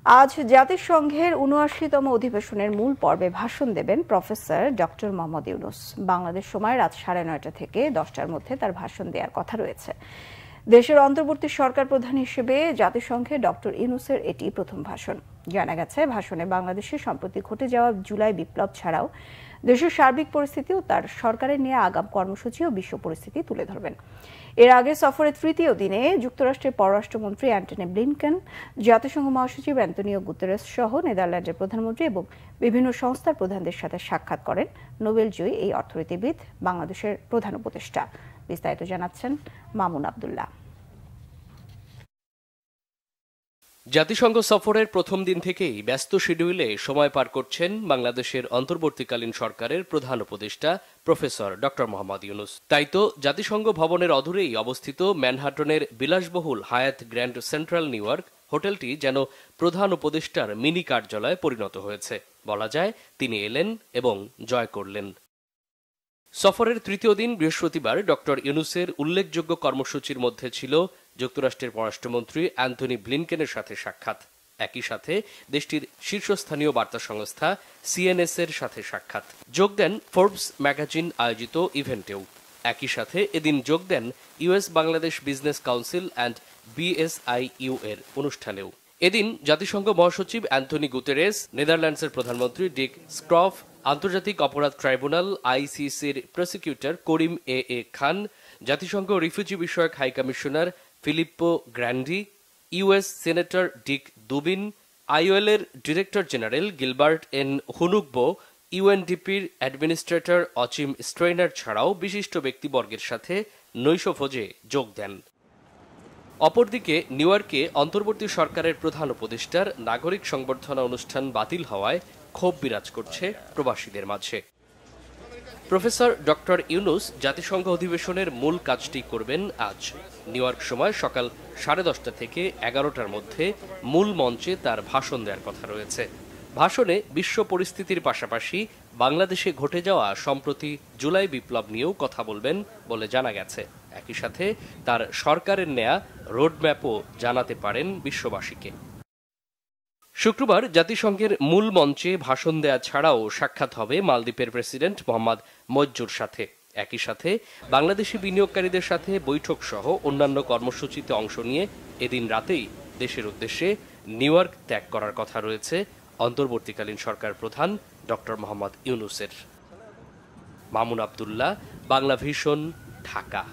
আজ জাতিসংঘের ৭৯তম অধিবেশনের মূল পর্বে ভাষণ দেবেন প্রফেসর ডক্টর মোহাম্মদ ইউনূস। বাংলাদেশ সময় রাত ৯:৩০ থেকে ১০টার মধ্যে তার ভাষণ দেওয়ার কথা রয়েছে। দেশের অন্তর্বর্তী সরকার প্রধান হিসেবে জাতিসংঘে ডক্টর ইউনূসের এটি প্রথম ভাষণ। জানা গেছে, ভাষণে বাংলাদেশে সম্প্রতি ঘটে যাওয়া জুলাই বিপ্লব ছাড়াও দেশের সার্বিক পরিস্থিতি ও তার সরকারের নিয়ে আগাম কর্মসূচি ও বিশ্ব পরিস্থিতি তুলে ধরবেন। এর আগে সফরের তৃতীয় দিনে যুক্তরাষ্ট্রের পররাষ্ট্রমন্ত্রী অ্যান্টনি ব্লিনকেন, জাতিসংঘ মহাসচিব অ্যান্তোনিও গুতেরেস সহ নেদারল্যান্ডের প্রধানমন্ত্রী এবং বিভিন্ন সংস্থার প্রধানদের সাথে সাক্ষাৎ করেন নোবেলজয়ী এই অর্থনীতিবিদ, বাংলাদেশের প্রধান উপদেষ্টা। বিস্তারিত জানাচ্ছেন মামুন আব্দুল্লাহ। জাতিসংঘ সফরের প্রথম দিন থেকেই ব্যস্ত শিডিউলে সময় পার করছেন বাংলাদেশের অন্তর্বর্তীকালীন সরকারের প্রধান উপদেষ্টা প্রফেসর ডক্টর মোহাম্মদ ইউনূস। তাই তো জাতিসংঘ ভবনের অদূরেই অবস্থিত ম্যানহাটনের বিলাসবহুল হায়াত গ্র্যান্ড সেন্ট্রাল নিউ ইয়র্ক হোটেলটি যেন প্রধান উপদেষ্টার মিনি কার্যালয়ে পরিণত হয়েছে। বলা যায়, তিনি এলেন এবং জয় করলেন। সফরের তৃতীয় দিন বৃহস্পতিবার ডক্টর ইউনূসের উল্লেখযোগ্য কর্মসূচির মধ্যে ছিল যুক্তরাষ্ট্রের পররাষ্ট্রমন্ত্রী অ্যান্থনি ব্লিনকেনের সাথে সাক্ষাৎ। একই সাথে দেশটির শীর্ষস্থানীয় বার্তা সংস্থা সিএনএস এর সাথে সাক্ষাৎ। যোগ দেন ফোর্বস ম্যাগাজিন আয়োজিত ইভেন্টেও। একই সাথে এদিন যোগ দেন US Bangladesh business council and BSIU এর অনুষ্ঠানেও। এদিন জাতিসংঘ মহাসচিব অ্যান্থনি গুতেরেস, নেদারল্যান্ডসের প্রধানমন্ত্রী ডিক স্ক্রফ, আন্তর্জাতিক অপরাধ ট্রাইব্যুনাল আইসিসির প্রসিকিউটর করিম এ খান, জাতিসংঘ রিফিউজি বিষয়ক high commissioner Filippo Grandi, US senator Dick Durbin, IOL এর director general Gilbert N Houngbo, ইউএনডিপির অ্যাডমিনিস্ট্রেটর অচিম স্ট্রেইনার ছাড়াও বিশিষ্ট ব্যক্তিবর্গের সাথে নৈশভোজে যোগ দেন। অপরদিকে নিউ ইয়র্কে অন্তর্বর্তী সরকারের প্রধান উপদেষ্টার নাগরিক সংবর্ধনা অনুষ্ঠান বাতিল হওয়ায় ক্ষোভ বিরাজ করছে প্রবাসীদের মাঝে। প্রফেসর ডক্টর ইউনূস জাতিসংঘ অধিবেশনের মূল কাজটি করবেন আজ। নিউ ইয়র্ক সময় সকাল 10:30 থেকে 11টার মধ্যে মূল মঞ্চে তার ভাষণ দেওয়ার কথা রয়েছে। ভাষণে বিশ্ব পরিস্থিতির পাশাপাশি বাংলাদেশে ঘটে যাওয়া সম্প্রতি জুলাই বিপ্লব নিয়েও কথা বলবেন বলে জানা গেছে। একই সাথে তার সরকারের নেয়া রোডম্যাপও জানাতে পারেন বিশ্ববাসীকে। শুক্রবার জাতিসংঘের মূল মঞ্চে ভাষণ দেয়া ছাড়াও সাক্ষাৎ হবে মালদ্বীপের প্রেসিডেন্ট মোহাম্মদ মইজ্জুর সাথে। একই সাথে বাংলাদেশি বিনিয়োগকারীদের সাথে বৈঠক সহ অন্যান্য কর্মসূচিতে অংশ নিয়ে এদিন রাতেই দেশের উদ্দেশ্যে নিউ ইয়র্ক ত্যাগ করার কথা রয়েছে অন্তর্বর্তীকালীন সরকার প্রধান ডক্টর মোহাম্মদ ইউনূসের। মামুন আব্দুল্লাহ, বাংলা ভিশন, ঢাকা।